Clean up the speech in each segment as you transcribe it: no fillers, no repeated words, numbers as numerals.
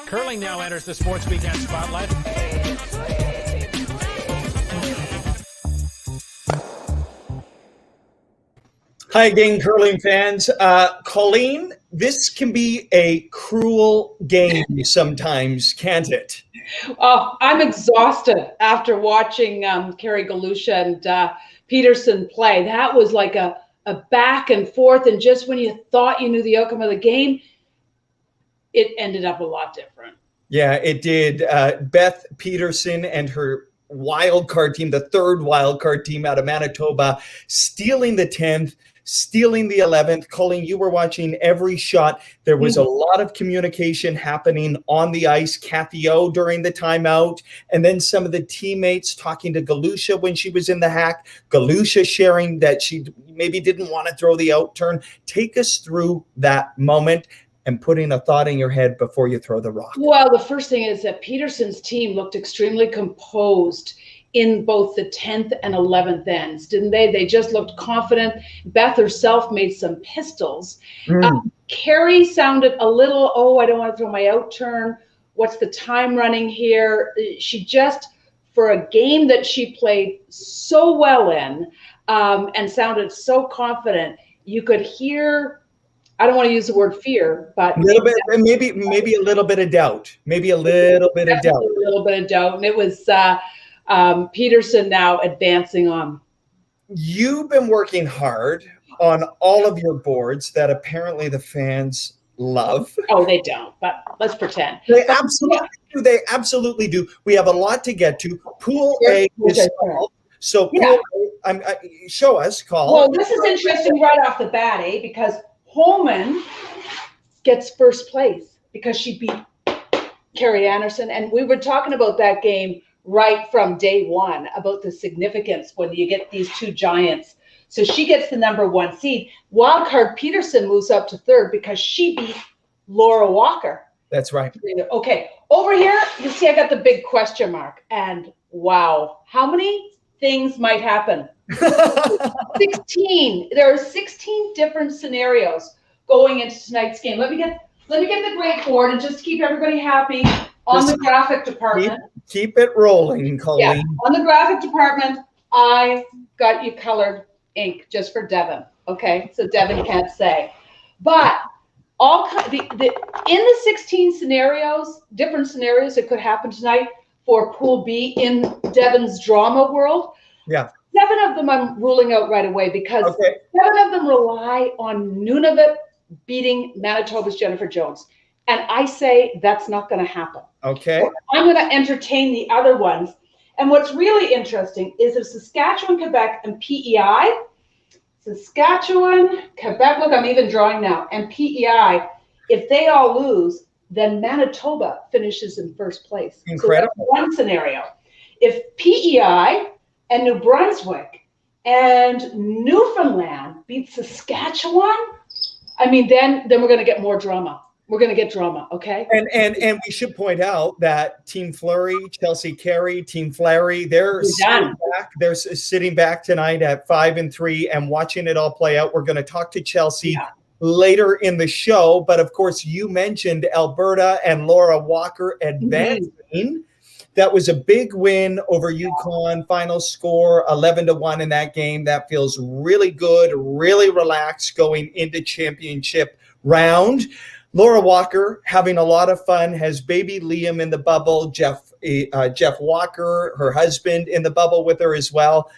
Curling now enters the Sports Weekend spotlight. Hi again, curling fans. Colleen, this can be a cruel game sometimes, can't it? Oh, I'm exhausted after watching Carey and Peterson play. That was like a back and forth, and just when you thought you knew the outcome of the game, it ended up a lot different. Yeah, it did. Beth Peterson and her wild card team, the third wild card team out of Manitoba, stealing the 10th, stealing the 11th. Colleen, you were watching every shot. There was a lot of communication happening on the ice. Kathy O during the timeout, and then some of the teammates talking to Galusha when she was in the hack. Galusha sharing that she maybe didn't want to throw the out turn. Take us through that moment and putting a thought in your head before you throw the rock. Well, the first thing is that Peterson's team looked extremely composed in both the 10th and 11th ends, didn't they? They just looked confident. Beth herself made some pistols. Carey sounded a little, oh, I don't want to throw my out turn. What's the time running here? She just, for a game that she played so well in and sounded so confident, you could hear, I don't want to use the word fear, but a little bit, maybe a little bit of doubt, maybe a little bit of doubt. A little bit of doubt. And it was Peterson now advancing on. You've been working hard on all of your boards that apparently the fans love. Oh, they don't, but let's pretend. They absolutely do. They absolutely do. We have a lot to get to. Pool A is solved. So Pool A, show us, Call. Well, this is interesting right off the bat, because Holman gets first place because she beat Carey Anderson. And we were talking about that game right from day one about the significance when you get these two giants. So she gets the number 1 seed. Wildcard Peterson moves up to third because she beat Laura Walker. That's right. Okay. Over here, you see I got the big question mark. And wow, how many things might happen? 16. There are 16 different scenarios going into tonight's game. Let me get the great board and just keep everybody happy on the graphic department. Keep it rolling, Colleen. Yeah, on the graphic department, I got you colored ink just for Devin. Okay, so Devin can't say, but all in the 16 scenarios, different scenarios that could happen tonight for Pool B in Devin's drama world. Yeah. 7 of them I'm ruling out right away because 7 of them rely on Nunavut beating Manitoba's Jennifer Jones. And I say that's not going to happen. Okay. So I'm going to entertain the other ones. And what's really interesting is if Saskatchewan, Quebec, and PEI, Saskatchewan, Quebec, look, I'm even drawing now, and PEI, if they all lose, then Manitoba finishes in first place. Incredible. So that's one scenario. If PEI and New Brunswick and Newfoundland beat Saskatchewan, I mean, then we're going to get more drama. We're going to get drama, okay? And we should point out that Team Fleury, Chelsea Carey, Team Fleury, they're sitting back. They're sitting back tonight at 5-3 and watching it all play out. We're going to talk to Chelsea later in the show, but of course, you mentioned Alberta and Laura Walker advancing. That was a big win over Yukon. Final score 11-1 in that game. That feels really good, really relaxed going into championship round. Laura Walker having a lot of fun, has baby Liam in the bubble, Jeff Walker, her husband, in the bubble with her as well.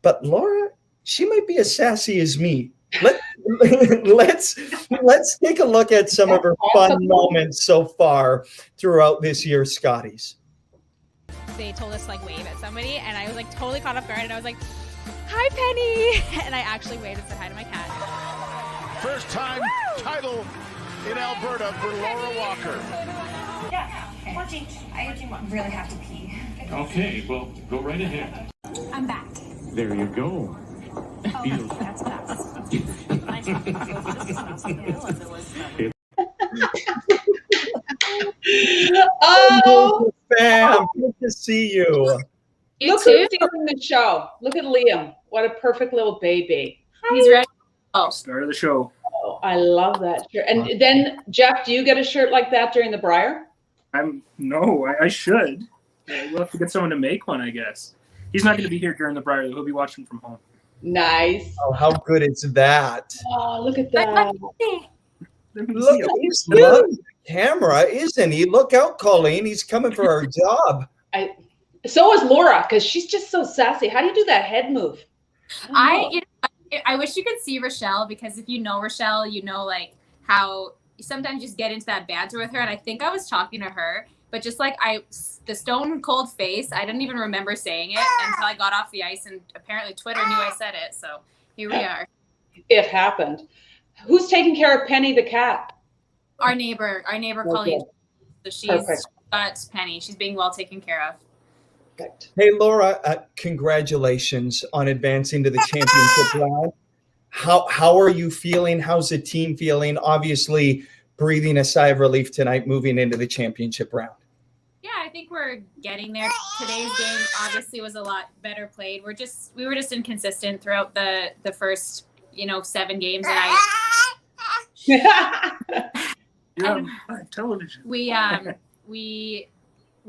But Laura, she might be as sassy as me. Let's take a look at some of her fun moments so far throughout this year's Scotties. They told us to like wave at somebody, and I was like totally caught off guard, and I was like, "Hi, Penny," and I actually waved and said hi to my cat. First time title in Alberta for Laura Walker. Yeah, I really have to pee. Okay, well, go right ahead. I'm back. There you go. Oh, that's fast. Oh, Bam, good to see you. look who's stealing the show. Look at Liam. What a perfect little baby. He's ready. Start of the show. Oh, I love that shirt. And then, Jeff, do you get a shirt like that during the Briar? I should. We'll have to get someone to make one, I guess. He's not going to be here during the Briar. He'll be watching from home. Nice. Oh, how good is that? Oh, look at that. Look, he's loving the camera, isn't he? Look out, Colleen. He's coming for our job. So is Laura, because she's just so sassy. How do you do that head move? I wish you could see Rochelle, because if you know Rochelle, you know like how you sometimes just get into that banter with her. And I think I was talking to her, but just like the stone cold face, I didn't even remember saying it until I got off the ice, and apparently Twitter knew I said it. So here we are. It happened. Who's taking care of Penny the cat? Our neighbor Colleen. So she's got Penny. She's being well taken care of. Perfect. Hey, Laura, congratulations on advancing to the championship round. How are you feeling? How's the team feeling? Obviously, breathing a sigh of relief tonight, moving into the championship round. Yeah, I think we're getting there. Today's game obviously was a lot better played. We were just inconsistent throughout the first 7 games, and You're on television.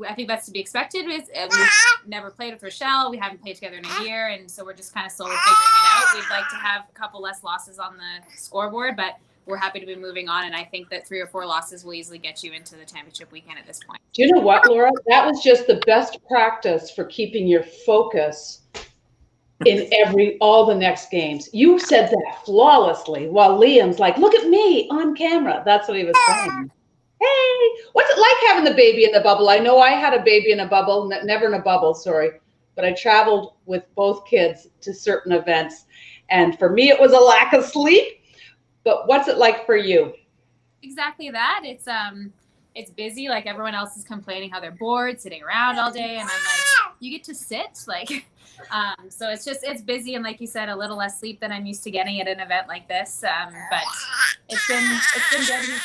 I think that's to be expected. We've never played with Rochelle. We haven't played together in a year, and so we're just kind of slowly figuring it out. We'd like to have a couple less losses on the scoreboard, but we're happy to be moving on, and I think that 3 or 4 losses will easily get you into the championship weekend at this point. Do you know what, Laura? That was just the best practice for keeping your focus in all the next games. You said that flawlessly while Liam's like, look at me on camera. That's what he was saying. Hey, what's it like having the baby in the bubble? I know I had a baby in a bubble, never in a bubble, sorry, but I traveled with both kids to certain events. And for me, it was a lack of sleep. But what's it like for you? Exactly that. It's busy. Like everyone else is complaining how they're bored, sitting around all day. And I'm like, you get to sit. Like, so it's busy. And like you said, a little less sleep than I'm used to getting at an event like this. But it's been good.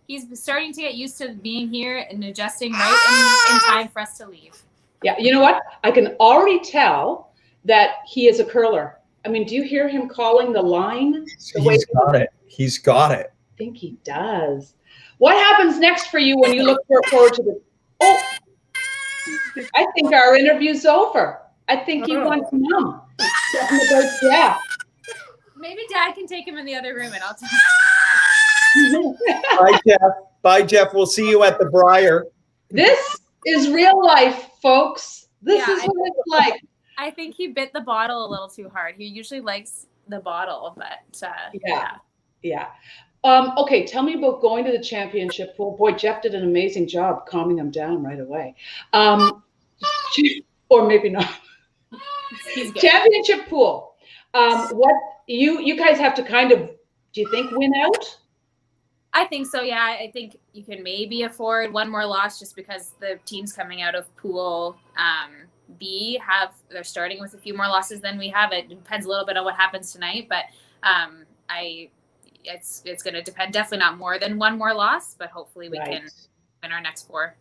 He's starting to get used to being here and adjusting right in time for us to leave. Yeah. You know what? I can already tell that he is a curler. I mean, do you hear him calling the line? He's got it. I think he does. What happens next for you when you look forward to the? Oh, I think our interview's over. I think he wants mom. Yeah. Maybe Dad can take him in the other room, and I'll tell you. Bye, Jeff. Bye, Jeff. We'll see you at the Briar. This is real life, folks. This is what it's like. I think he bit the bottle a little too hard. He usually likes the bottle, but yeah. Okay, tell me about going to the championship pool. Boy, Jeff did an amazing job calming him down right away. Or maybe not. Championship pool. What you guys have to kind of, do you think, win out? I think so, yeah. I think you can maybe afford one more loss just because the teams coming out of pool B they're starting with a few more losses than we have. It depends a little bit on what happens tonight, but it's going to depend. Definitely not more than one more loss, but hopefully we can win our next 4.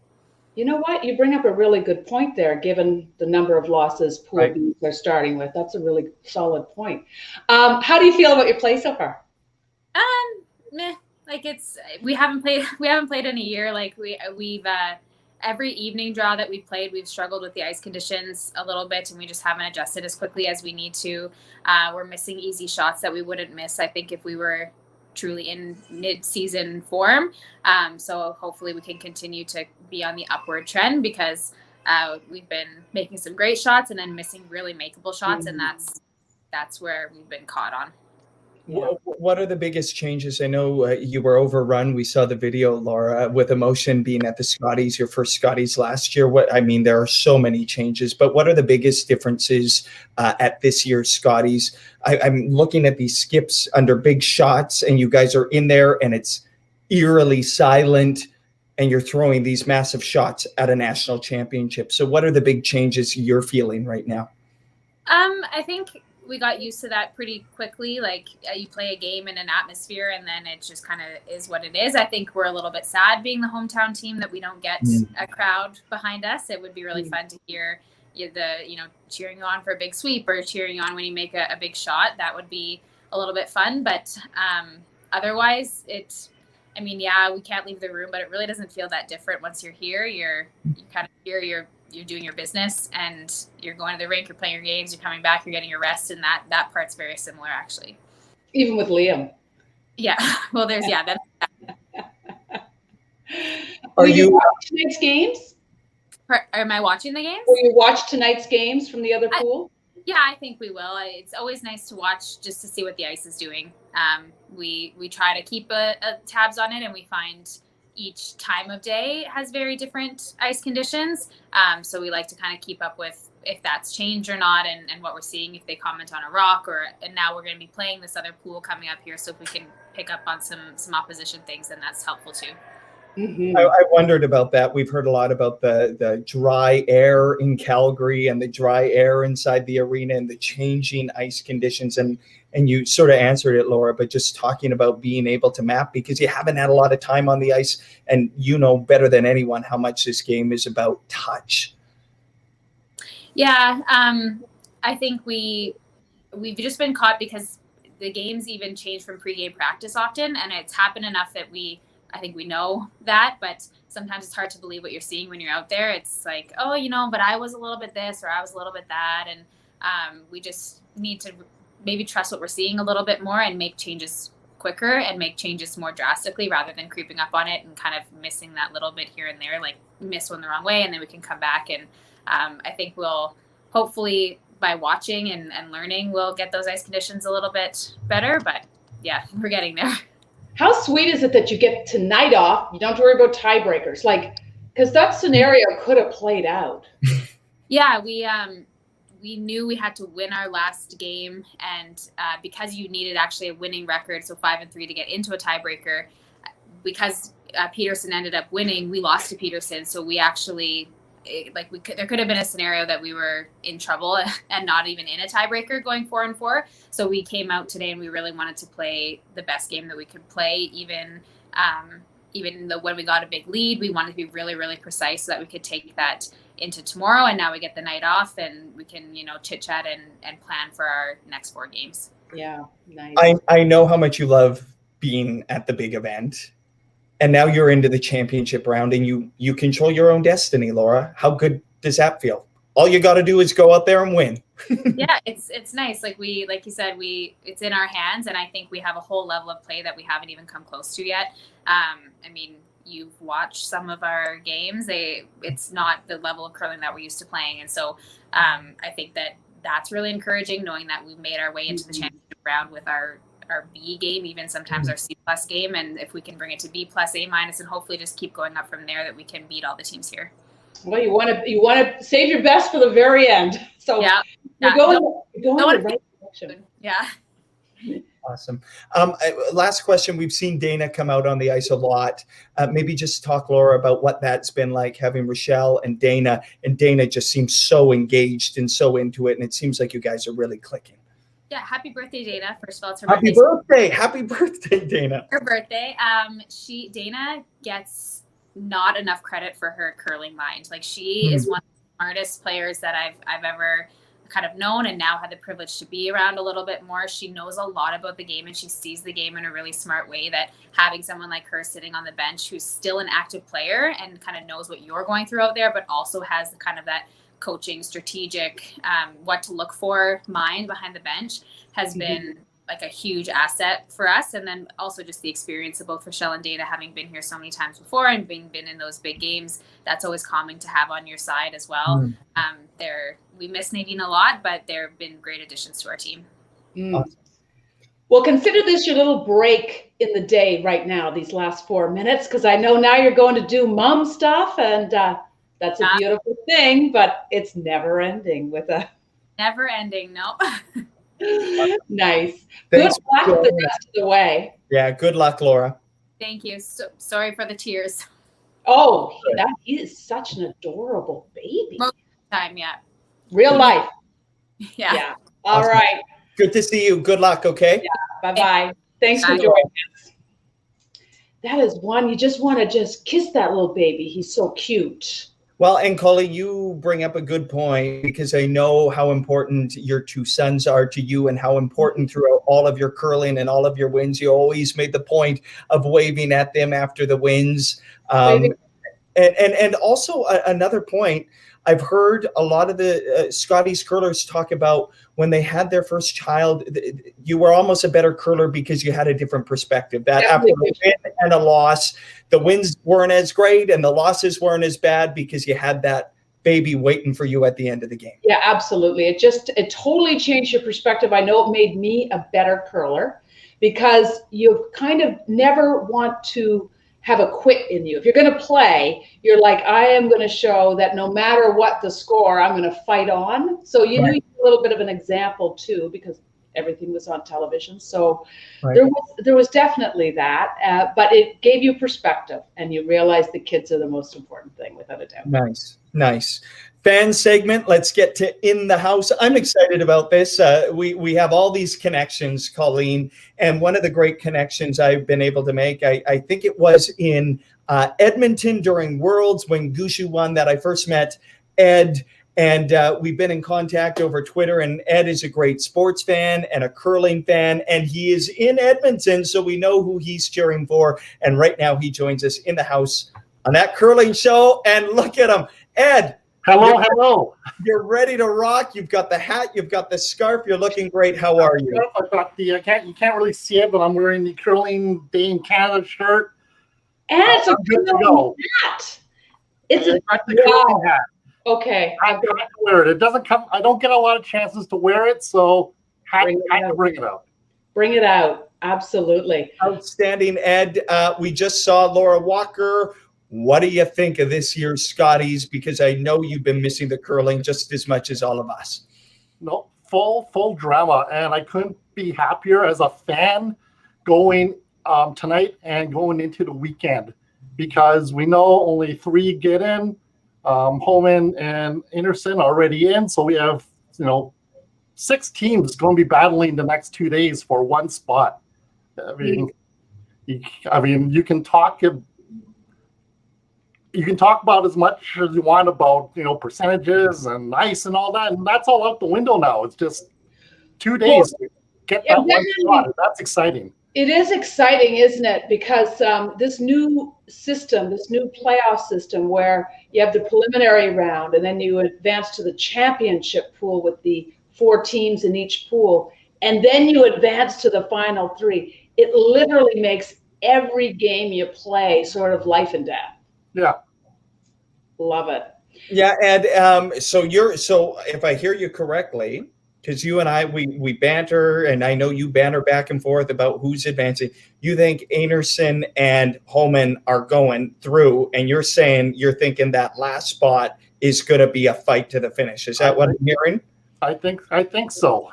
You know what? You bring up a really good point there, given the number of losses pool B are starting with. That's a really solid point. How do you feel about your play so far? Meh. Like we haven't played in a year. Like we've every evening draw that we've played, we've struggled with the ice conditions a little bit, and we just haven't adjusted as quickly as we need to. We're missing easy shots that we wouldn't miss, I think, if we were truly in mid-season form. So hopefully we can continue to be on the upward trend, because we've been making some great shots and then missing really makeable shots, and that's where we've been caught on. Yeah. What are the biggest changes? I know you were overrun. We saw the video, Laura, with emotion being at the Scotties, your first Scotties last year. There are so many changes, but what are the biggest differences at this year's Scotties? I'm looking at these skips under big shots, and you guys are in there, and it's eerily silent, and you're throwing these massive shots at a national championship. So what are the big changes you're feeling right now? I think we got used to that pretty quickly. Like you play a game in an atmosphere, and then it just kind of is what it is. I think we're a little bit sad being the hometown team that we don't get a crowd behind us. It would be really fun to hear cheering you on for a big sweep or cheering you on when you make a big shot. That would be a little bit fun. But otherwise, I mean, yeah, we can't leave the room, but it really doesn't feel that different once you're here. You kind of here, you're doing your business, and you're going to the rink, you're playing your games, you're coming back, you're getting your rest, and that part's very similar, actually. Even with Liam. Yeah. Well, there's that's. Will you watch tonight's games? Am I watching the games? Will you watch tonight's games from the other pool? Yeah, I think we will. It's always nice to watch just to see what the ice is doing. We try to keep a tabs on it, and we find each time of day has very different ice conditions. So we like to kind of keep up with if that's changed or not, and what we're seeing, if they comment on a rock, and now we're going to be playing this other pool coming up here. So if we can pick up on some opposition things, then that's helpful too. Mm-hmm. I wondered about that. We've heard a lot about the dry air in Calgary and the dry air inside the arena and the changing ice conditions. And you sort of answered it, Laura, but just talking about being able to map, because you haven't had a lot of time on the ice, and you know better than anyone how much this game is about touch. Yeah, I think we've just been caught because the games even change from pregame practice often, and it's happened enough that I think we know that, but sometimes it's hard to believe what you're seeing when you're out there. It's like, oh, but I was a little bit this or I was a little bit that. And we just need to maybe trust what we're seeing a little bit more and make changes quicker and make changes more drastically rather than creeping up on it and kind of missing that little bit here and there, like miss one the wrong way and then we can come back. And I think we'll hopefully by watching and learning, we'll get those ice conditions a little bit better. But yeah, we're getting there. How sweet is it that you get tonight off? You don't have to worry about tiebreakers, because that scenario could have played out. Yeah, we knew we had to win our last game, and because you needed actually a winning record, so 5-3 to get into a tiebreaker. Because Peterson ended up winning, we lost to Peterson, so we actually there could have been a scenario that we were in trouble and not even in a tiebreaker going 4-4. So we came out today and we really wanted to play the best game that we could play. Even though when we got a big lead, we wanted to be really, really precise so that we could take that into tomorrow. And now we get the night off and we can, chit chat and plan for our next 4 games. Yeah. Nice. I know how much you love being at the big event. And now you're into the championship round and you control your own destiny, Laura. How good does that feel? All you got to do is go out there and win. Yeah, it's nice. Like you said, it's in our hands. And I think we have a whole level of play that we haven't even come close to yet. I mean, you've watched some of our games. It's not the level of curling that we're used to playing. And so I think that's really encouraging, knowing that we made our way into the championship round with our B game, even sometimes our C+ game. And if we can bring it to B+, A-, and hopefully just keep going up from there, that we can beat all the teams here. Well, you want to save your best for the very end. So yeah, you're going in the right direction. Yeah. Awesome. Last question. We've seen Dana come out on the ice a lot. Maybe just talk, Laura, about what that's been like, having Rochelle and Dana. And Dana just seems so engaged and so into it. And it seems like you guys are really clicking. Yeah, happy birthday, Dana. First of all, it's her happy birthday. Happy birthday, Dana. Her birthday. Dana gets not enough credit for her curling mind. Like, she is one of the smartest players that I've ever kind of known and now had the privilege to be around a little bit more. She knows a lot about the game and she sees the game in a really smart way, that having someone like her sitting on the bench who's still an active player and kind of knows what you're going through out there, but also has kind of that coaching, strategic, what to look for mind behind the bench has been like a huge asset for us. And then also just the experience of both Rochelle and Dana having been here so many times before and been in those big games, that's always calming to have on your side as well. We miss Nadine a lot, but they've been great additions to our team. Awesome. Well, consider this your little break in the day right now, these last 4 minutes, because I know now you're going to do mom stuff, and that's a beautiful thing, but it's never ending never ending. No. Nice. Thanks good luck the rest of the way. Yeah. Good luck, Laura. Thank you. So sorry for the tears. Oh, he is such an adorable baby. Most of the time, yeah. Real life. Yeah. All awesome. right. Good to see you. Good luck. Okay. Yeah. Bye-bye. Thanks for joining us. That is one, you just want to just kiss that little baby. He's so cute. Well, and Colleen, you bring up a good point because I know how important your two sons are to you and how important throughout all of your curling and all of your wins, you always made the point of waving at them after the wins. And also another point, I've heard a lot of the Scotties curlers talk about when they had their first child, you were almost a better curler because you had a different perspective. That after a win and a loss, the wins weren't as great and the losses weren't as bad because you had that baby waiting for you at the end of the game. Yeah, absolutely. It totally changed your perspective. I know it made me a better curler because you kind of never want to have a quit in you. If you're going to play, you're like, I am going to show that no matter what the score, I'm going to fight on. So you knew a little bit of an example too, because everything was on television. So there was definitely that, but it gave you perspective and you realized the kids are the most important thing without a doubt. Nice. Fan segment. Let's get to In the House. I'm excited about this. We have all these connections, Colleen, and one of the great connections I've been able to make, I think it was in Edmonton during Worlds when Gushu won, that I first met Ed, and we've been in contact over Twitter, and Ed is a great sports fan and a curling fan, and he is in Edmonton, so we know who he's cheering for, and right now he joins us in the house on that curling show, and look at him. Ed, hello. You're ready to rock. You've got the hat. You've got the scarf. You're looking great. How are you? I've got the. You can't really see it, but I'm wearing the Curling Day in Canada shirt. And it's a good to go. Hat. It's a curling hat. Okay. I have to wear it. It doesn't come. I don't get a lot of chances to wear it, so bring it out. Bring it out. Absolutely. Outstanding, Ed. We just saw Laura Walker. What do you think of this year's Scotties? Because I know you've been missing the curling just as much as all of us. No, full drama, and I couldn't be happier as a fan going tonight and going into the weekend, because we know only 3 get in. Holman and Anderson are already in, so we have 6 teams going to be battling the next 2 days for one spot. I mean, you can talk. You can talk about as much as you want about percentages and ice and all that, and that's all out the window now. It's just 2 days to get that one spot. That's exciting. It is exciting, isn't it? Because this new system, this new playoff system, where you have the preliminary round and then you advance to the championship pool with the 4 teams in each pool, and then you advance to the final 3. It literally makes every game you play sort of life and death. Yeah. Love it. Yeah, Ed. So if I hear you correctly, because you and I, we banter, and I know you banter back and forth about who's advancing. You think Anderson and Holman are going through, and you're saying you're thinking that last spot is going to be a fight to the finish. Is that what I'm hearing? I think so.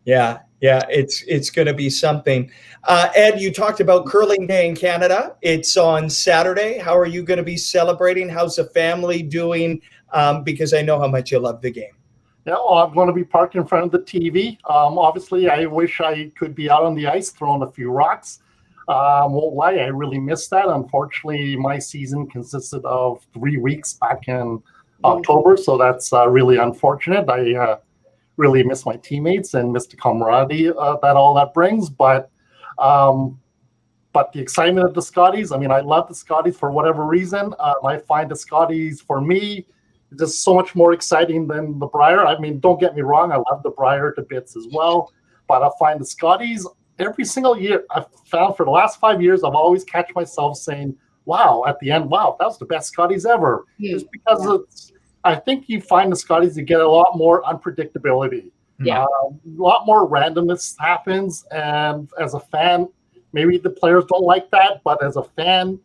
Yeah, it's going to be something. Ed, you talked about Curling Day in Canada. It's on Saturday. How are you going to be celebrating? How's the family doing? Because I know how much you love the game. Yeah, well, I'm going to be parked in front of the TV. Obviously, I wish I could be out on the ice throwing a few rocks. Won't lie, I really missed that. Unfortunately, my season consisted of 3 weeks back in October, so that's really unfortunate. I really miss my teammates and miss the camaraderie that all that brings. But the excitement of the Scotties, I mean, I love the Scotties for whatever reason. I find the Scotties, for me, just so much more exciting than the Brier. I mean, don't get me wrong, I love the Brier to bits as well. But I find the Scotties every single year, I've found for the last 5 years, I've always catch myself saying, wow, at the end, wow, that was the best Scotties ever. Just because I think you find the Scotties, you get a lot more unpredictability. Yeah. A lot more randomness happens. And as a fan, maybe the players don't like that, but as a fan,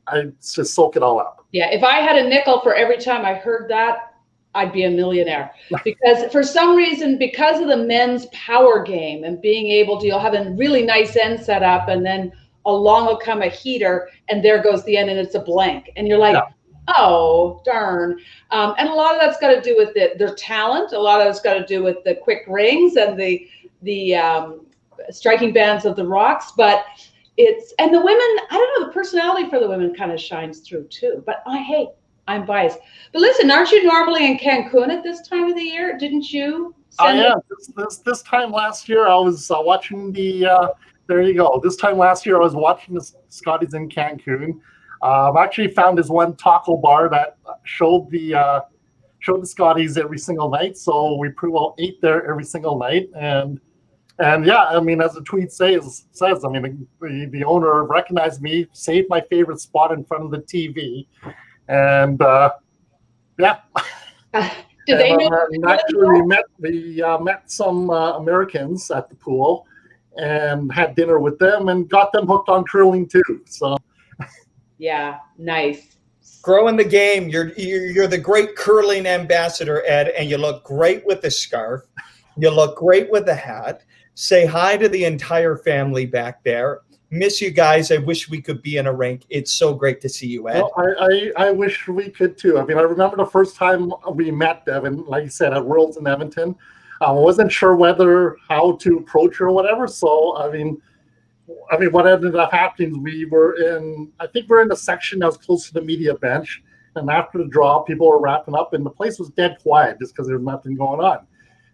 I just soak it all up. Yeah, if I had a nickel for every time I heard that, I'd be a millionaire. Because for some reason, because of the men's power game and being able to, you'll have a really nice end set up, and then along will come a heater, and there goes the end, and it's a blank. And you're like, oh, darn. And a lot of that's got to do with their talent. A lot of it's got to do with the quick rings and the striking bands of the rocks. But and the women, I don't know, the personality for the women kind of shines through too. But I'm biased. But listen, aren't you normally in Cancun at this time of the year? Didn't you? Yeah. This time last year, I was watching the. There you go. This time last year, I was watching the Scotties in Cancun. I actually found this one taco bar that showed the Scotties every single night. So we pretty well ate there every single night. And yeah, I mean, as the tweet says, I mean, the owner recognized me, saved my favorite spot in front of the TV, and yeah. Did they know? Actually, we met some Americans at the pool, and had dinner with them, and got them hooked on curling too. So, yeah, nice. Growing the game. You're the great curling ambassador, Ed, and you look great with the scarf. You look great with the hat. Say hi to the entire family back there. Miss you guys. I wish we could be in a rink. It's so great to see you, Ed. Well, I wish we could too. I mean, I remember the first time we met, Devin, like you said, at Worlds in Edmonton. I wasn't sure how to approach her or whatever. So, I mean, what ended up happening, I think we're in the section that was close to the media bench. And after the draw, people were wrapping up, and the place was dead quiet just because there was nothing going on.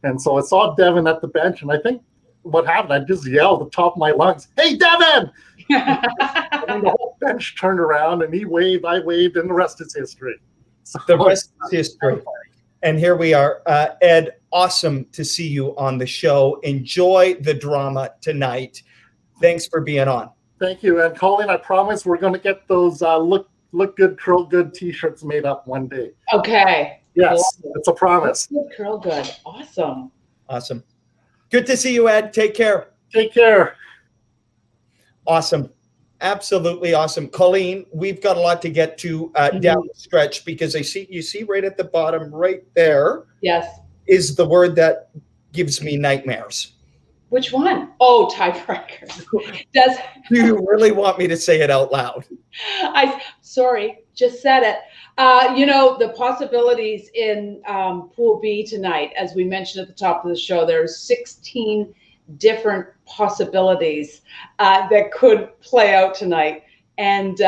And so I saw Devin at the bench, and I think what happened, I just yelled at the top of my lungs, "Hey, Devin!" And the whole bench turned around, and he waved, I waved, and the rest is history. So, the rest is history. And here we are. Ed, awesome to see you on the show. Enjoy the drama tonight. Thanks for being on. Thank you. And Colleen, I promise we're going to get those look good, curl good T-shirts made up one day. Okay. Yes, it's a promise. Good, curl good. Awesome. Awesome. Good to see you, Ed. Take care. Take care. Awesome. Absolutely awesome. Colleen, we've got a lot to get to down the stretch, because you see right at the bottom right there. Yes. Is the word that gives me nightmares. Which one? Oh, tiebreaker. Do you really want me to say it out loud? Sorry, just said it. The possibilities in Pool B tonight, as we mentioned at the top of the show, there's 16 different possibilities that could play out tonight. And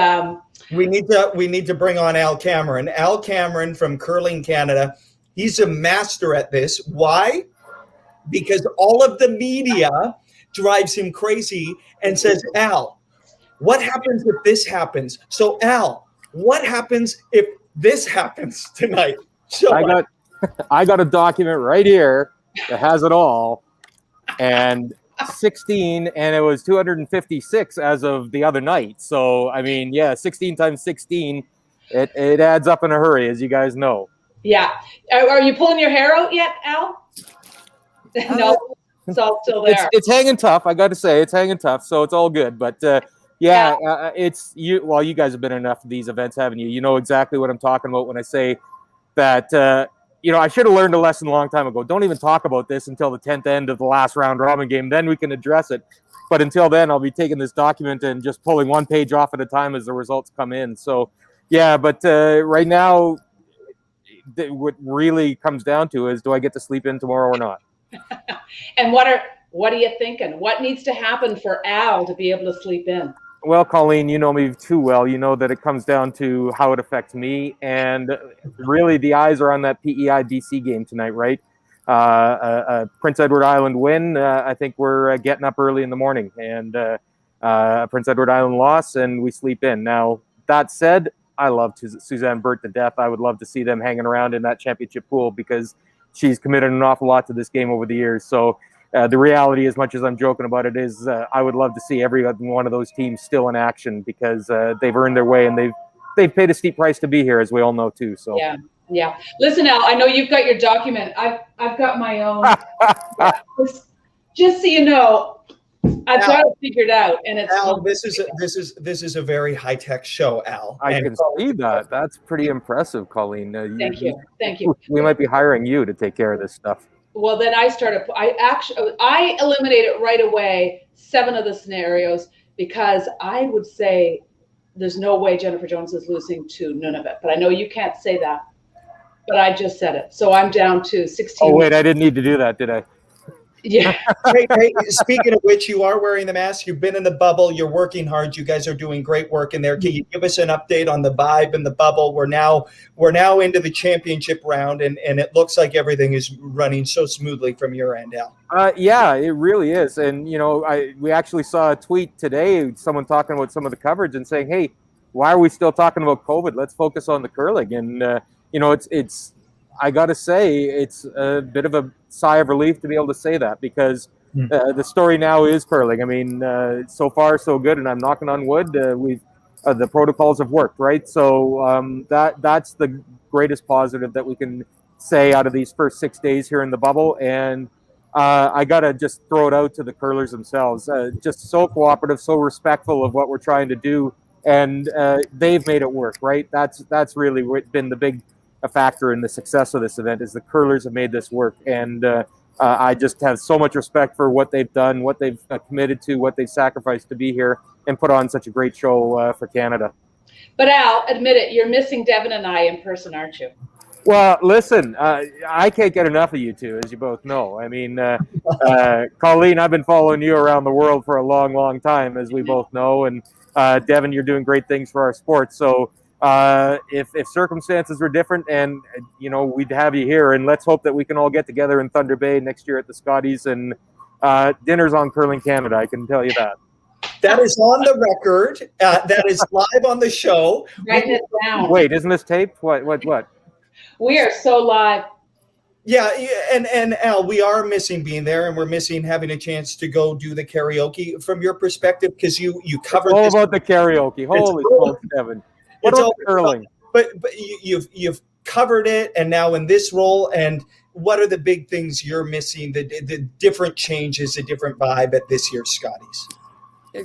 we need to bring on Al Cameron. Al Cameron from Curling Canada. He's a master at this. Why? Because all of the media drives him crazy and says, Al, what happens if this happens? So, Al, what happens if this happens tonight? So I got a document right here that has it all, and 16, and it was 256 as of the other night. So, I mean, yeah, 16 times 16, it adds up in a hurry, as you guys know. Yeah. Are you pulling your hair out yet, Al? No, it's all still there. It's hanging tough. I got to say, it's hanging tough. So it's all good. But it's you. Well, you guys have been in enough of these events, haven't you? You know exactly what I'm talking about when I say that. I should have learned a lesson a long time ago. Don't even talk about this until the 10th end of the last round robin game. Then we can address it. But until then, I'll be taking this document and just pulling one page off at a time as the results come in. So, yeah. But right now, what really comes down to is, do I get to sleep in tomorrow or not? And what are you thinking? What needs to happen for Al to be able to sleep in? Well, Colleen, you know me too well. You know that it comes down to how it affects me. And really, the eyes are on that PEI BC game tonight, right? Prince Edward Island win. I think we're getting up early in the morning. And Prince Edward Island loss, and we sleep in. Now, that said, I love Suzanne Burt to death. I would love to see them hanging around in that championship pool, because she's committed an awful lot to this game over the years. So the reality, as much as I'm joking about it, is I would love to see every one of those teams still in action, because they've earned their way, and they've paid a steep price to be here, as we all know too. So yeah. Listen, Al, I know you've got your document. I've got my own. Just so you know, I've got it figured out, and it's Al. This is a very high tech show, Al. I can see that. That's pretty impressive, Colleen. Thank you. We might be hiring you to take care of this stuff. Well, then I eliminated right away 7 of the scenarios, because I would say there's no way Jennifer Jones is losing to Nunavut. But I know you can't say that, but I just said it. So I'm down to 16. Oh, wait, I didn't need to do that, did I? Yeah. Hey, speaking of which, you are wearing the mask. You've been in the bubble. You're working hard. You guys are doing great work in there. Can you give us an update on the vibe in the bubble? We're now into the championship round, and it looks like everything is running so smoothly from your end, Al. Yeah, it really is. And, we actually saw a tweet today, someone talking about some of the coverage and saying, hey, why are we still talking about COVID? Let's focus on the curling. And, it's I got to say, it's a bit of a sigh of relief to be able to say that, because the story now is curling. I mean, so far so good, and I'm knocking on wood. The protocols have worked, right? So that's the greatest positive that we can say out of these first 6 days here in the bubble. And I got to just throw it out to the curlers themselves. Just so cooperative, so respectful of what we're trying to do, and they've made it work, right? That's really been the big a factor in the success of this event, is the curlers have made this work. And I just have so much respect for what they've done, what they've committed to, what they've sacrificed to be here and put on such a great show for Canada. But Al, admit it, you're missing Devin and I in person, aren't you? Well, listen, I can't get enough of you two, as you both know. I mean, Colleen, I've been following you around the world for a long, long time, as we both know. And Devin, you're doing great things for our sport. So if circumstances were different, and we'd have you here, and let's hope that we can all get together in Thunder Bay next year at the Scotties, and dinner's on Curling Canada, I can tell you that. That is on the record. That is live on the show. Write it down. Wait, isn't this taped? What? We are so live. Yeah, and Al, we are missing being there, and we're missing having a chance to go do the karaoke. From your perspective, because you covered all this. About the karaoke. Holy smokes, Devin. What about curling? But you've covered it, and now in this role, and what are the big things you're missing? The different changes, the different vibe at this year's Scotties.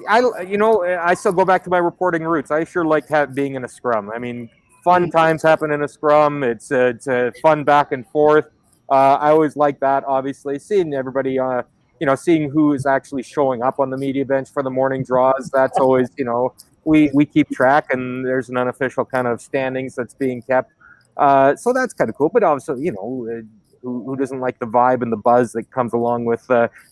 I still go back to my reporting roots. I sure like being in a scrum. I mean, fun times happen in a scrum. It's a fun back and forth. I always like that. Obviously, seeing everybody, seeing who is actually showing up on the media bench for the morning draws. That's always, we keep track, and there's an unofficial kind of standings that's being kept. So that's kind of cool. But obviously, who doesn't like the vibe and the buzz that comes along with,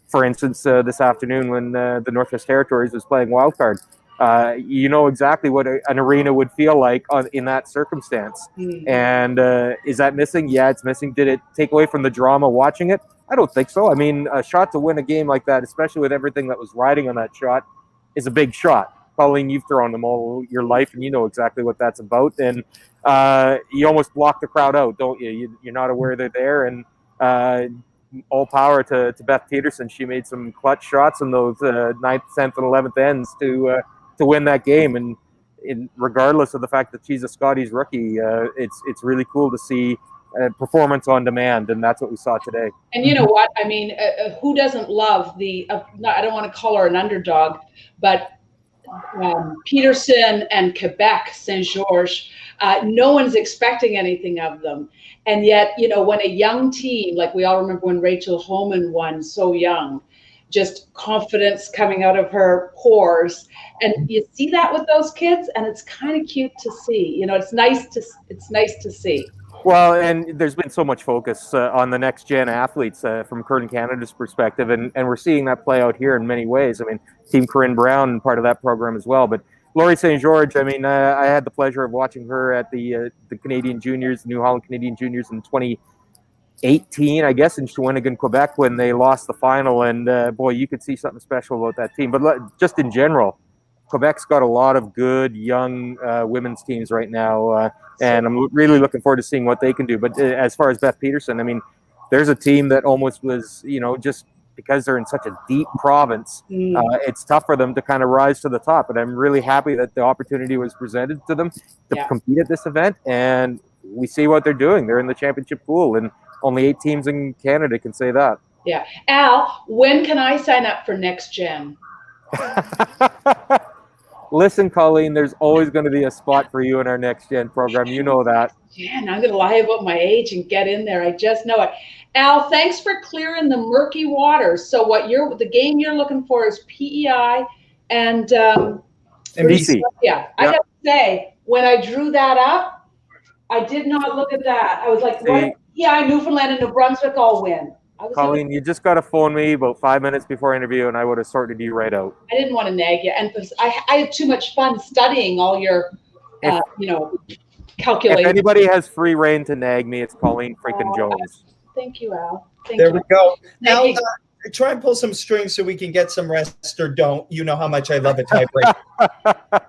for instance, this afternoon when the Northwest Territories was playing wildcard. Exactly what an arena would feel like in that circumstance. And is that missing? Yeah, it's missing. Did it take away from the drama watching it? I don't think so. I mean, a shot to win a game like that, especially with everything that was riding on that shot, is a big shot. Colleen, you've thrown them all your life, and you know exactly what that's about. And you almost block the crowd out, don't you? You're not aware they're there. And all power to Beth Peterson. She made some clutch shots in those 9th, 10th, and 11th ends to win that game. And regardless of the fact that she's a Scotties rookie, it's really cool to see performance on demand, and that's what we saw today. And you know what? I mean, who doesn't love I don't want to call her an underdog, but Peterson and Quebec, Saint-Georges, no one's expecting anything of them. And yet, when a young team, like we all remember when Rachel Homan won so young, just confidence coming out of her pores. And you see that with those kids, and it's kind of cute to see. It's nice to see. Well, and there's been so much focus on the next gen athletes from Curling Canada's perspective, and we're seeing that play out here in many ways. I mean, Team Corinne Brown, part of that program as well. But Laurie St. George, I mean, I had the pleasure of watching her at the Canadian Juniors, New Holland Canadian Juniors in 2018, I guess, in Shawinigan, Quebec, when they lost the final. And boy, you could see something special about that team. But just in general, Quebec's got a lot of good young women's teams right now, and I'm really looking forward to seeing what they can do. But as far as Beth Peterson, I mean, there's a team that almost was, just because they're in such a deep province, it's tough for them to kind of rise to the top. And I'm really happy that the opportunity was presented to them to compete at this event, and we see what they're doing. They're in the championship pool, and only 8 teams in Canada can say that. Yeah. Al, when can I sign up for Next Gen? Listen, Colleen, there's always going to be a spot for you in our Next Gen program. You know that. Yeah, and I'm going to lie about my age and get in there. I just know it. Al, thanks for clearing the murky waters. So the game you're looking for is PEI and BC. Yeah, I got to say, when I drew that up, I did not look at that. I was like, what? PEI, Newfoundland, and New Brunswick all win. Colleen, you just got to phone me about 5 minutes before interview, and I would have sorted you right out. I didn't want to nag you, and I had too much fun studying all your, calculations. If anybody has free reign to nag me, it's Colleen freaking Jones. Thank you, Al. There we go. Now, try and pull some strings so we can get some rest, or don't. You know how much I love a tiebreaker.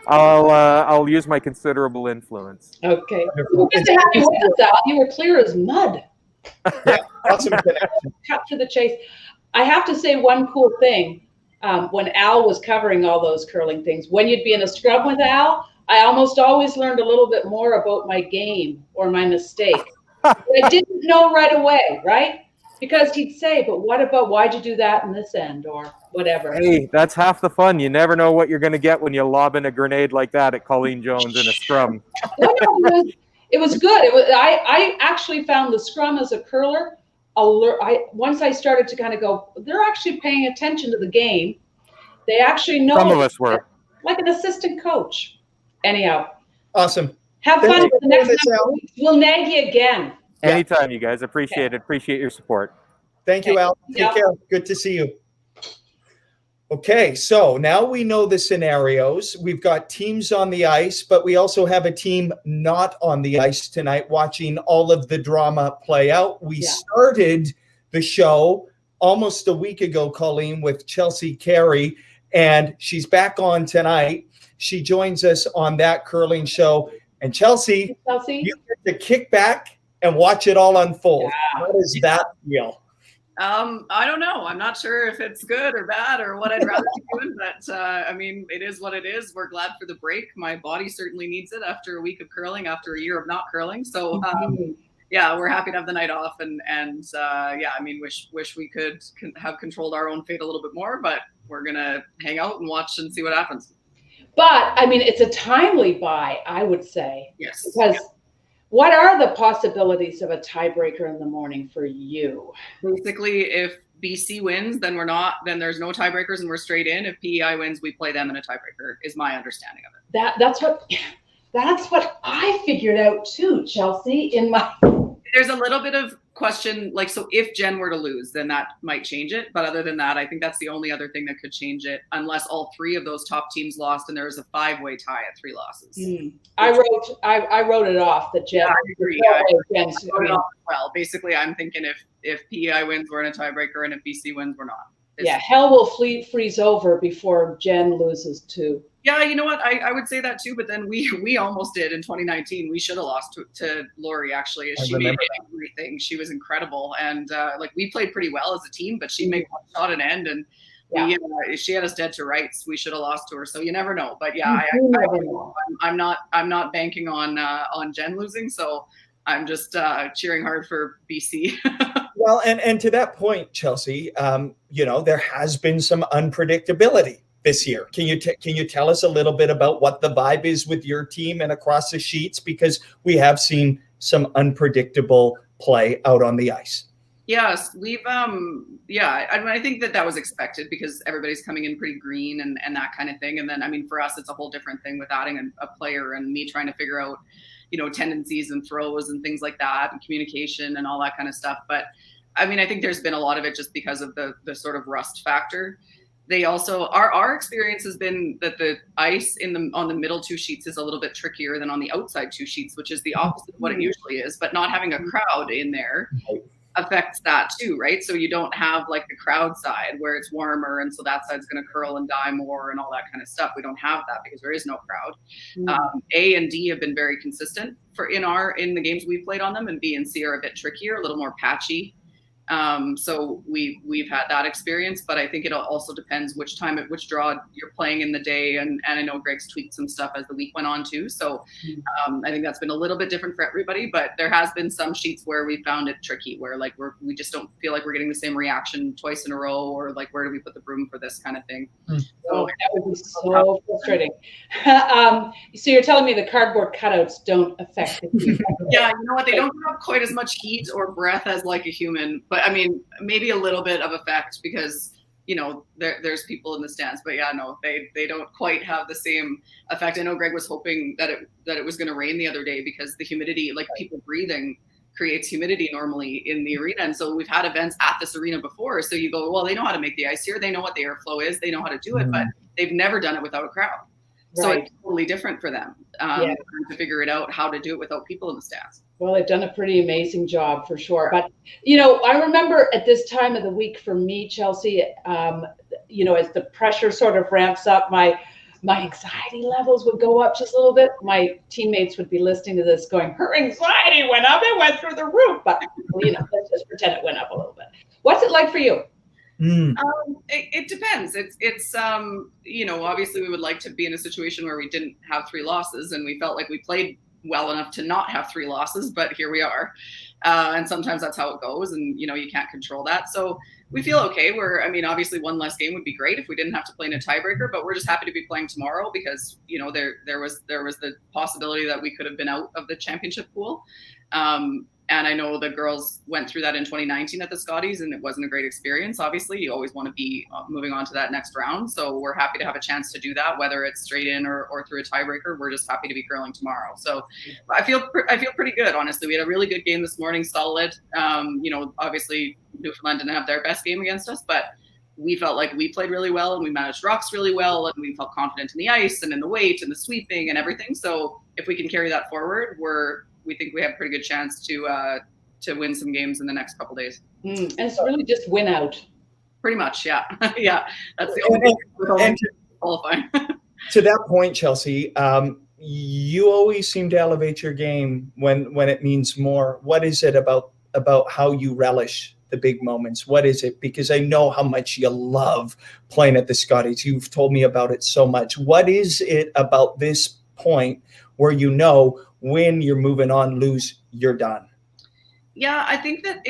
I'll use my considerable influence. Okay. Good to have you with us, Al. You were clear as mud. Yeah, awesome connection. Cut to the chase. I have to say one cool thing. When Al was covering all those curling things, when you'd be in a scrum with Al, I almost always learned a little bit more about my game or my mistake. I didn't know right away, right? Because he'd say, but what about, why'd you do that in this end or whatever? Hey, that's half the fun. You never know what you're going to get when you lob in a grenade like that at Colleen Jones in a scrum. It was good. I actually found the scrum as a curler once I started to kind of go, they're actually paying attention to the game. They actually know. Some of us were. Like an assistant coach. Anyhow. Awesome. Have fun with the next time. We'll nag you again. Anytime, you guys. Appreciate it. Appreciate your support. Thank you, Al. Take care. Good to see you. Okay, so now we know the scenarios. We've got teams on the ice, but we also have a team not on the ice tonight watching all of the drama play out. We started the show almost a week ago, Colleen, with Chelsea Carey, and she's back on tonight. She joins us on that curling show. And Chelsea, you get to kick back and watch it all unfold. Yeah. How does that feel? I don't know. I'm not sure if it's good or bad or what I'd rather be doing, but I mean, it is what it is. We're glad for the break. My body certainly needs it after a week of curling, after a year of not curling. So yeah, we're happy to have the night off, and yeah, I mean, wish we could have controlled our own fate a little bit more, but we're gonna hang out and watch and see what happens. But I mean, it's a timely buy, I would say. Yes. Because what are the possibilities of a tiebreaker in the morning for you? Basically, if BC wins, then there's no tiebreakers and we're straight in. If PEI wins, we play them in a tiebreaker, is my understanding of it. That's what I figured out too, Chelsea, There's a little bit of question, like, so if Jen were to lose, then that might change it. But other than that, I think that's the only other thing that could change it, unless all three of those top teams lost and there was a 5-way tie at 3 losses. I wrote it off that Jen. Yeah, I agree. I wrote it off as well. Basically, I'm thinking if PEI wins, we're in a tiebreaker, and if BC wins, we're not. Hell will freeze over before Jen loses too. Yeah, you know what? I would say that too, but then we almost did in 2019. We should have lost to Lori, actually. She made everything. She was incredible. And like, we played pretty well as a team, but she made one shot and end, and she had us dead to rights. We should have lost to her. So you never know. But yeah, I'm not banking on Jen losing. So I'm just cheering hard for BC. Well, and to that point, Chelsea, there has been some unpredictability this year. Can you tell us a little bit about what the vibe is with your team and across the sheets? Because we have seen some unpredictable play out on the ice. Yes, we've I mean, I think that was expected because everybody's coming in pretty green and that kind of thing. And then, I mean, for us, it's a whole different thing with adding a player and me trying to figure out, tendencies and throws and things like that and communication and all that kind of stuff. But I mean, I think there's been a lot of it just because of the sort of rust factor. They also, our experience has been that the ice on the middle 2 sheets is a little bit trickier than on the outside 2 sheets, which is the opposite of what it usually is. But not having a crowd in there affects that too, right? So you don't have like the crowd side where it's warmer, and so that side's going to curl and die more and all that kind of stuff. We don't have that because there is no crowd. A and D have been very consistent in the games we've played on them, and B and C are a bit trickier, a little more patchy. So we've had that experience, but I think it also depends which draw you're playing in the day. And I know Greg's tweaked some stuff as the week went on too. So, I think that's been a little bit different for everybody, but there has been some sheets where we found it tricky, where like we just don't feel like we're getting the same reaction twice in a row, or like, where do we put the broom for this kind of thing? So that would be so frustrating. So you're telling me the cardboard cutouts don't affect it? Yeah, you know what? They don't have quite as much heat or breath as like a human, but I mean, maybe a little bit of effect because, there's people in the stands, but yeah, no, they don't quite have the same effect. I know Greg was hoping that it was going to rain the other day because the humidity, like people breathing creates humidity normally in the arena. And so we've had events at this arena before. So you go, well, they know how to make the ice here. They know what the airflow is. They know how to do it, but they've never done it without a crowd. So Right. it's totally different for them to figure it out, how to do it without people in the stands. Well, they've done a pretty amazing job for sure. But, you know, I remember at this time of the week for me, Chelsea, you know, as the pressure sort of ramps up, my anxiety levels would go up just a little bit. My teammates would be listening to this going, her anxiety went up, it went through the roof. But, you know, let's just pretend it went up a little bit. What's it like for you? It depends. It's you know, obviously we would like to be in a situation where we didn't have 3 losses and we felt like we played well enough to not have 3 losses, but here we are. And sometimes that's how it goes, and you know, you can't control that. So we feel okay. I mean, obviously 1 less game would be great if we didn't have to play in a tiebreaker, but we're just happy to be playing tomorrow because, you know, there was the possibility that we could have been out of the championship pool. And I know the girls went through that in 2019 at the Scotties, and it wasn't a great experience. Obviously, you always want to be moving on to that next round. So we're happy to have a chance to do that, whether it's straight in or through a tiebreaker. We're just happy to be curling tomorrow. So I feel pretty good, honestly. We had a really good game this morning, solid. You know, obviously Newfoundland didn't have their best game against us, but we felt like we played really well and we managed rocks really well, and we felt confident in the ice and in the weight and the sweeping and everything. So if we can carry that forward, we think we have a pretty good chance to win some games in the next couple days. And it's really just win out. Pretty much, yeah. Yeah, that's the only thing qualifying. To that point, Chelsea, you always seem to elevate your game when it means more. What is it about how you relish the big moments? What is it? Because I know how much you love playing at the Scotties. You've told me about it so much. What is it about this point where you know when you're moving on, lose, you're done? Yeah, I think that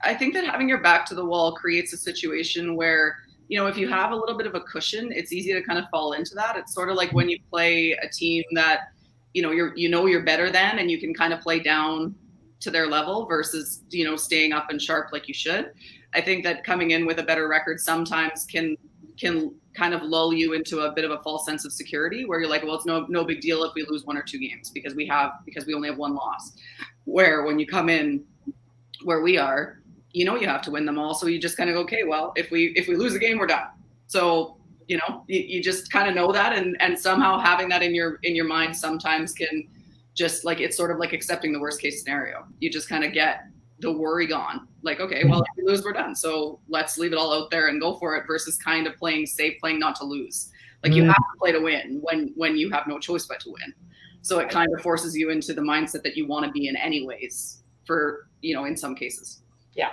having your back to the wall creates a situation where, you know, if you have a little bit of a cushion, it's easy to kind of fall into that. It's sort of like when you play a team that, you know, you're better than, and you can kind of play down to their level versus, you know, staying up and sharp like you should. I think that coming in with a better record sometimes can kind of lull you into a bit of a false sense of security where you're like, well, it's no big deal if we lose 1 or 2 games because we only have 1 loss. Where when you come in where we are, you know, you have to win them all. So you just kind of go, okay, well, if we lose a game, we're done. So, you know, you just kind of know that, and somehow having that in your mind sometimes can just, like, it's sort of like accepting the worst case scenario. You just kind of get the worry gone. Like, okay, well, if we lose, we're done. So let's leave it all out there and go for it versus kind of playing safe, playing not to lose. Like you have to play to win when you have no choice but to win. So it kind of forces you into the mindset that you want to be in anyways for, you know, in some cases. Yeah,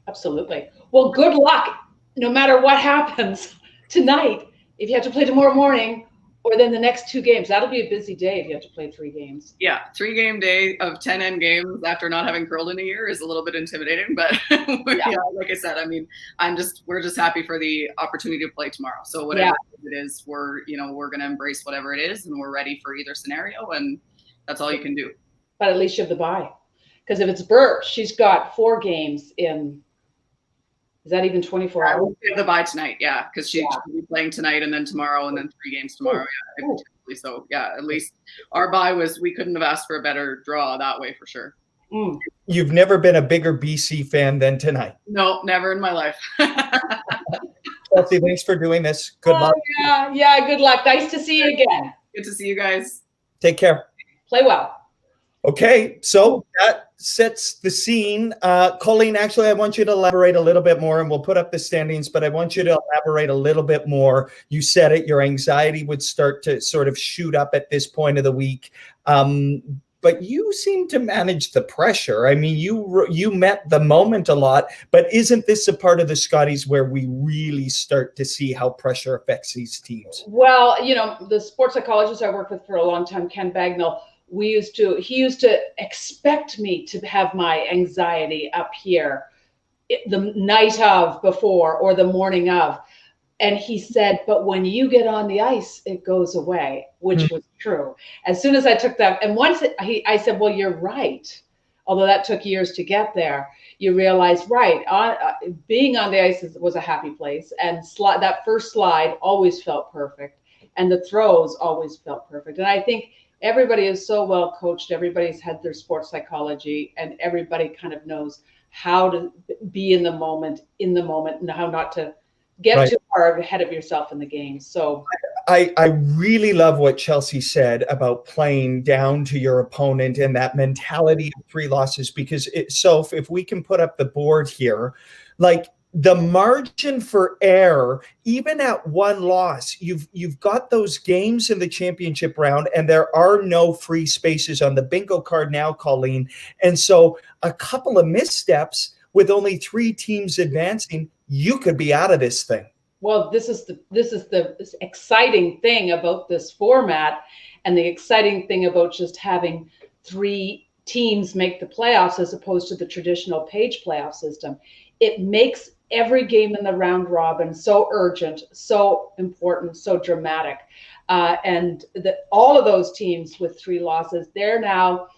absolutely. Well, good luck no matter what happens tonight. If you have to play tomorrow morning or then the next 2 games, that'll be a busy day if you have to play 3 games. Yeah, 3-game day of 10 end games after not having curled in a year is a little bit intimidating, but yeah, like I said, I mean, we're just happy for the opportunity to play tomorrow. So whatever it is, we're going to embrace whatever it is, and we're ready for either scenario, and that's all you can do. But at least you have the bye. Because if it's Bert, she's got 4 games in. Is that even 24 hours? We have the bye tonight, yeah, because she'll be playing tonight and then tomorrow and then 3 games tomorrow. Yeah, so yeah, at least our bye we couldn't have asked for a better draw that way for sure. You've never been a bigger BC fan than tonight. No, never in my life. Chelsea, thanks for doing this. Good luck. Yeah, good luck. Nice to see you again. Good to see you guys. Take care. Play well. Okay, so that sets the scene. Colleen, actually, I want you to elaborate a little bit more, and we'll put up the standings, but I want you to elaborate a little bit more. You said it, your anxiety would start to sort of shoot up at this point of the week. But you seem to manage the pressure. I mean, you met the moment a lot, but isn't this a part of the Scotties where we really start to see how pressure affects these teams? Well, you know, the sports psychologist I worked with for a long time, Ken Bagnall, he used to expect me to have my anxiety up here the night of before or the morning of. And he said, but when you get on the ice, it goes away, which was true. As soon as I took that, and once I said, well, you're right. Although that took years to get there, you realize, right, being on the ice was a happy place. And that first slide always felt perfect. and the throws always felt perfect. And I think everybody is so well coached. Everybody's had their sports psychology, and everybody kind of knows how to be in the moment, and how not to get too far ahead of yourself in the game. So I really love what Chelsea said about playing down to your opponent and that mentality of 3 losses, because if we can put up the board here, like the margin for error, even at 1 loss, you've got those games in the championship round, and there are no free spaces on the bingo card now, Colleen. And so a couple of missteps with only 3 teams advancing, you could be out of this thing. Well, this is the exciting thing about this format, and the exciting thing about just having 3 teams make the playoffs as opposed to the traditional page playoff system. It makes every game in the round robin so urgent, so important, so dramatic. And all of those teams with 3 losses, they're now,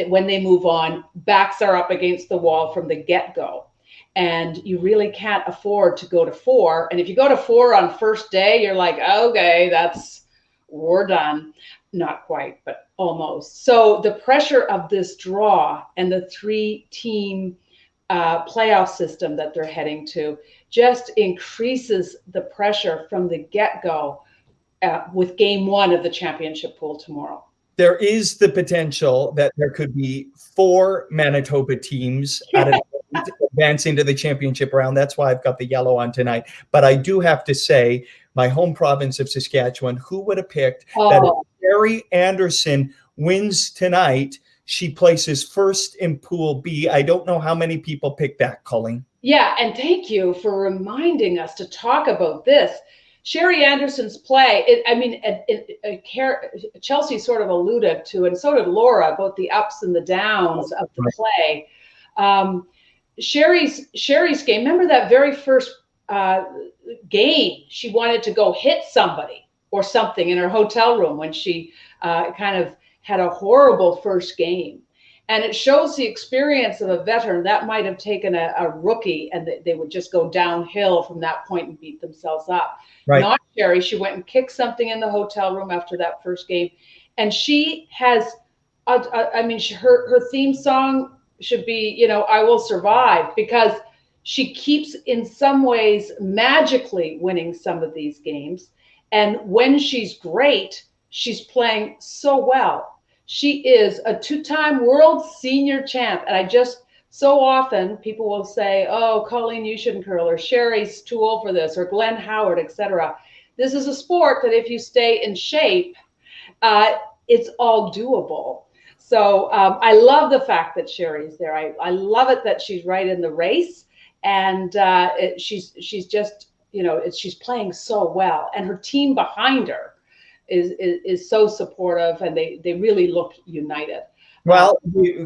when they move on, backs are up against the wall from the get-go. And you really can't afford to go to 4. And if you go to 4 on first day, you're like, okay, we're done. Not quite, but almost. So the pressure of this draw and the 3-team playoff system that they're heading to just increases the pressure from the get-go with game 1 of the championship pool tomorrow. There is the potential that there could be 4 Manitoba teams advancing to the championship round. That's why I've got the yellow on tonight. But I do have to say, my home province of Saskatchewan, who would have picked that if Carey Anderson wins tonight, she places first in Pool B. I don't know how many people picked that, Colleen. Yeah, and thank you for reminding us to talk about this. Sherry Anderson's play, Chelsea sort of alluded to, and so did Laura, about the ups and the downs of the play. Sherry's game, remember that very first game, she wanted to go hit somebody or something in her hotel room when she kind of had a horrible first game. And it shows the experience of a veteran. That might have taken a rookie, and they would just go downhill from that point and beat themselves up. Right. Not Sherry. She went and kicked something in the hotel room after that first game. And she has, her theme song should be, I Will Survive, because she keeps in some ways magically winning some of these games. And when she's great, she's playing so well. She is a 2-time world senior champ. And so often people will say, oh, Colleen, you shouldn't curl, or Sherry's too old for this, or Glenn Howard, etc. This is a sport that if you stay in shape, it's all doable. So I love the fact that Sherry's there. I love it that she's right in the race, and she's just, she's playing so well, and her team behind her is so supportive, and they really look united. Well,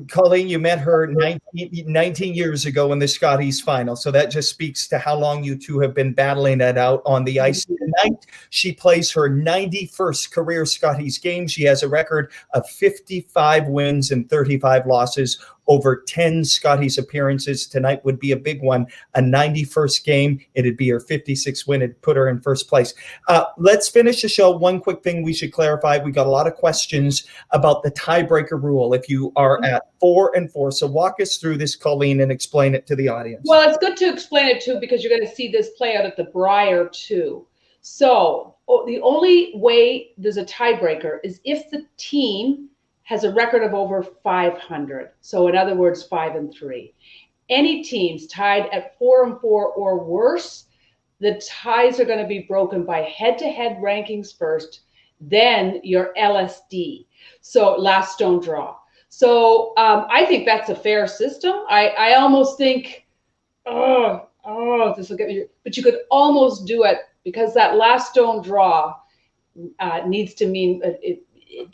Colleen, you met her 19 years ago in the Scotties final. So that just speaks to how long you two have been battling it out on the ice. Tonight, she plays her 91st career Scotties game. She has a record of 55 wins and 35 losses over 10 Scotties appearances. Tonight would be a big one, a 91st game. It'd be her 56th win. It'd put her in first place. Let's finish the show. One quick thing we should clarify. We got a lot of questions about the tiebreaker rule if you are at 4-4. So walk us through this, Colleen, and explain it to the audience. Well, it's good to explain it too, because you're going to see this play out at the Briar too. So the only way there's a tiebreaker is if the team has a record of over 500. So in other words, 5-3. Any teams tied at 4-4 or worse, the ties are going to be broken by head-to-head rankings first, then your LSD. So last stone draw. So I think that's a fair system. I almost think, this will get me, but you could almost do it, because that last stone draw needs to mean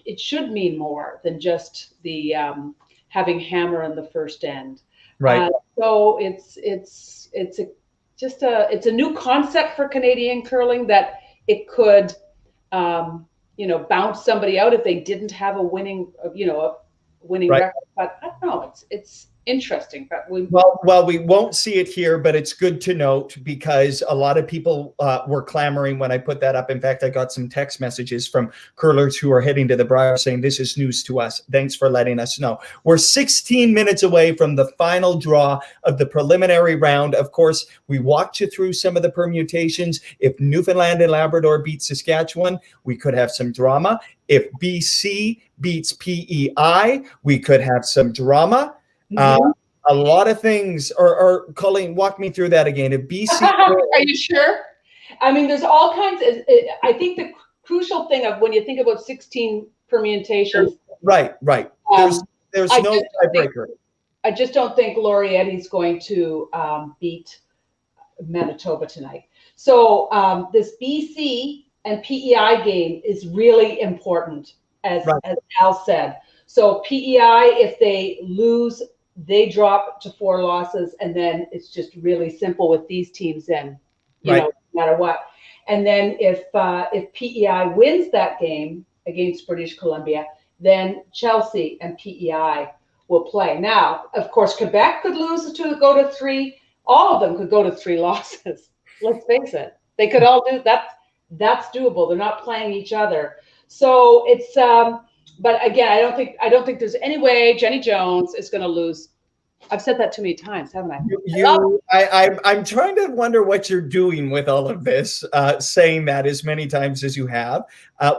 it should mean more than just the having hammer in the first end. Right. So it's a new concept for Canadian curling, that it could bounce somebody out if they didn't have a winning record. but I don't know. It's interesting, but we won't see it here, but it's good to note because a lot of people were clamoring when I put that up. In fact, I got some text messages from curlers who are heading to the Brier saying this is news to us. Thanks for letting us know. We're 16 minutes away from the final draw of the preliminary round. Of course, we walked you through some of the permutations. If Newfoundland and Labrador beat Saskatchewan, we could have some drama. If BC beats PEI, we could have some drama. A lot of things, or Colleen, walk me through that again. If BC, are you sure? I mean, there's all kinds of. I think the crucial thing of when you think about 16 permutations, right. There's no tiebreaker. I just don't think Laurieetti's going to beat Manitoba tonight. So this BC and PEI game is really important, as Al said. So PEI, if they lose, they drop to 4 losses, and then it's just really simple with these teams in, you know, no matter what. And then if PEI wins that game against British Columbia, then Chelsea and PEI will play. Now, of course, Quebec could lose to go to 3. All of them could go to 3 losses. Let's face it. They could all do that. That's doable. They're not playing each other. So it's but again, I don't think there's any way Jenny Jones is going to lose. I've said that too many times, haven't I? I'm trying to wonder what you're doing with all of this, saying that as many times as you have.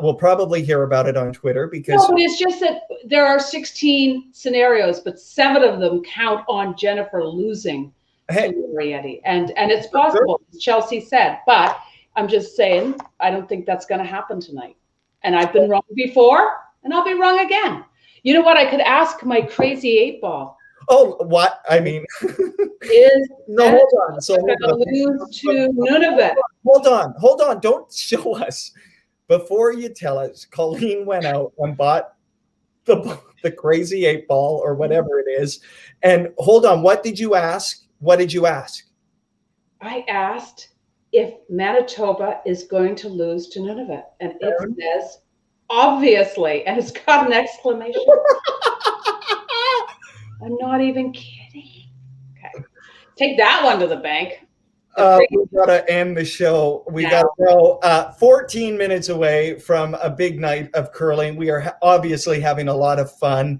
We'll probably hear about it on Twitter because. No, but it's just that there are 16 scenarios, but 7 of them count on Jennifer losing to Laurietti, and it's possible, as Chelsea said. But I'm just saying, I don't think that's going to happen tonight. And I've been wrong before. And I'll be wrong again. You know what? I could ask my crazy 8-ball. Oh, what? I mean, is no, hold on. So lose to Nunavut. Hold on. Don't show us. Before you tell us, Colleen went out and bought the crazy 8-ball or whatever it is. And hold on. What did you ask? What did you ask? I asked if Manitoba is going to lose to Nunavut. And it says, obviously, and it's got an exclamation. I'm not even kidding. Okay. Take that one to the bank. We got to end the show. We got to go 14 minutes away from a big night of curling. We are obviously having a lot of fun.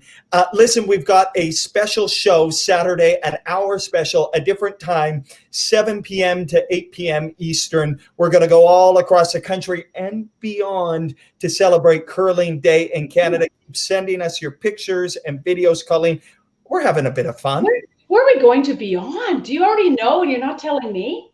Listen, we've got a special show Saturday, an hour special, a different time, 7 p.m. to 8 p.m. Eastern. We're going to go all across the country and beyond to celebrate Curling Day in Canada. Keep sending us your pictures and videos, Colleen. We're having a bit of fun. Where are we going to be on? Do you already know and you're not telling me?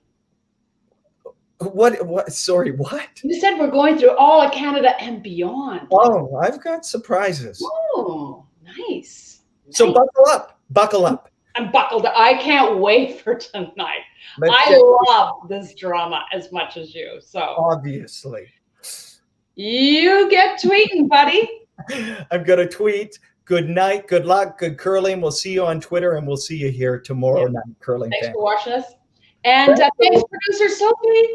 What? Sorry, what? You said we're going through all of Canada and beyond. Oh, I've got surprises. Oh, nice. So buckle up. I'm buckled up. I can't wait for tonight. I love this drama as much as you. So obviously. You get tweeting, buddy. I'm going to tweet. Good night, good luck, good curling. We'll see you on Twitter, and we'll see you here tomorrow night, curling. Thanks for watching us. And thanks, producer Sophie.